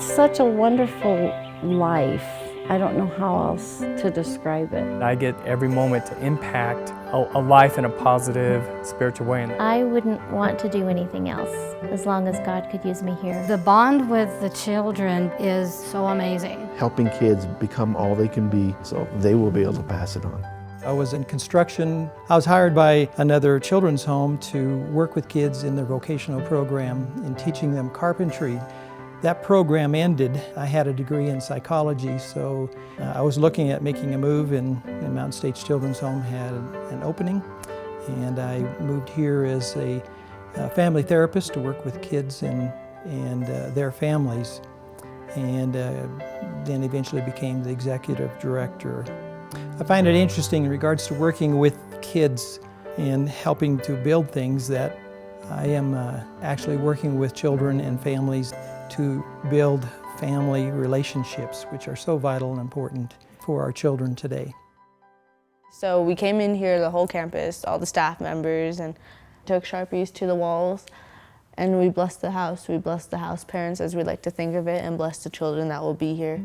such a wonderful life. I don't know how else to describe it. I get every moment to impact a life in a positive, spiritual way. I wouldn't want to do anything else as long as God could use me here. The bond with the children is so amazing. Helping kids become all they can be so they will be able to pass it on. I was in construction. I was hired by another children's home to work with kids in their vocational program in teaching them carpentry. That program ended. I had a degree in psychology, so I was looking at making a move, and Mountain States Children's Home had an opening, and I moved here as a family therapist to work with kids and their families, and then eventually became the executive director. I find it interesting in regards to working with kids and helping to build things that I am actually working with children and families to build family relationships, which are so vital and important for our children today. So we came in here, the whole campus, all the staff members, and took Sharpies to the walls, and we blessed the house. We blessed the house parents, as we like to think of it, and blessed the children that will be here.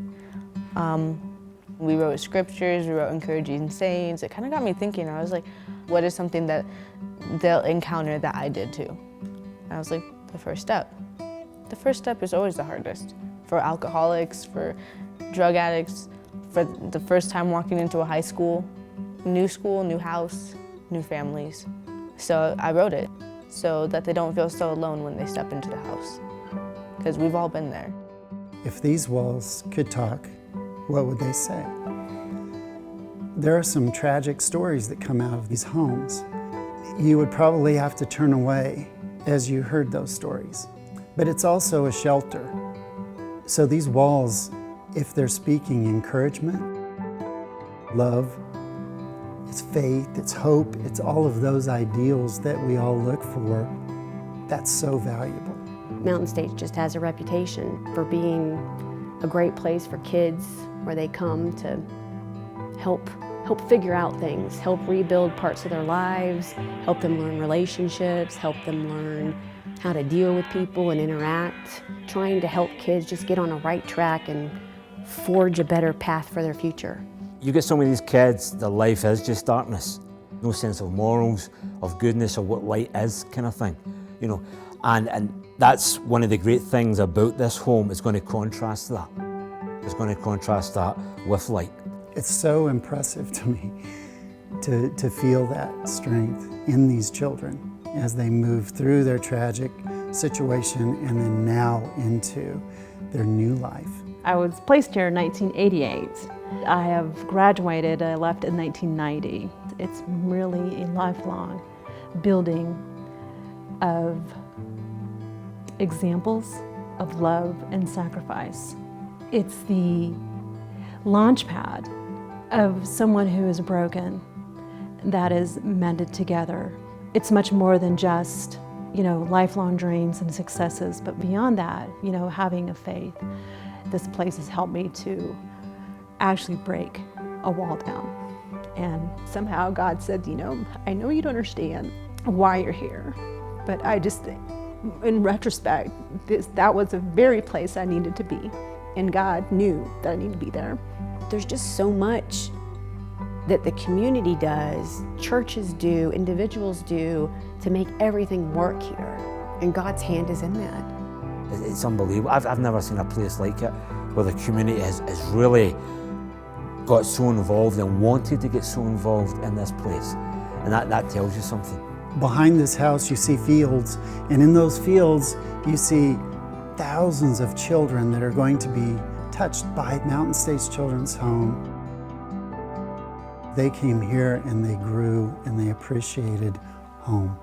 We wrote scriptures, we wrote encouraging sayings. It kind of got me thinking. I was like, what is something that they'll encounter that I did too? And I was like, the first step. The first step is always the hardest. For alcoholics, for drug addicts, for the first time walking into a high school, new house, new families. So I wrote it so that they don't feel so alone when they step into the house, because we've all been there. If these walls could talk, what would they say? There are some tragic stories that come out of these homes. You would probably have to turn away as you heard those stories. But it's also a shelter. So these walls, if they're speaking encouragement, love, it's faith, it's hope, it's all of those ideals that we all look for, that's so valuable. Mountain States just has a reputation for being a great place for kids where they come to help figure out things, help rebuild parts of their lives, help them learn relationships, help them learn how to deal with people and interact, trying to help kids just get on a right track and forge a better path for their future. You get some of these kids, their life is just darkness. No sense of morals, of goodness, or what light is, kind of thing. You know, and that's one of the great things about this home. It's going to contrast that. It's going to contrast that with light. It's so impressive to me to feel that strength in these children as they move through their tragic situation and then now into their new life. I was placed here in 1988. I have graduated, I left in 1990. It's really a lifelong building of examples of love and sacrifice. It's the launch pad of someone who is broken that is mended together. It's much more than just, lifelong dreams and successes, but beyond that, having a faith. This place has helped me to actually break a wall down. And somehow God said, I know you don't understand why you're here, but I just think, in retrospect, that was the very place I needed to be. And God knew that I needed to be there. There's just so much that the community does, churches do, individuals do, to make everything work here. And God's hand is in that. It's unbelievable. I've never seen a place like it where the community has really got so involved and wanted to get so involved in this place. And that tells you something. Behind this house you see fields, and in those fields you see thousands of children that are going to be touched by Mountain States Children's Home. They came here and they grew and they appreciated home.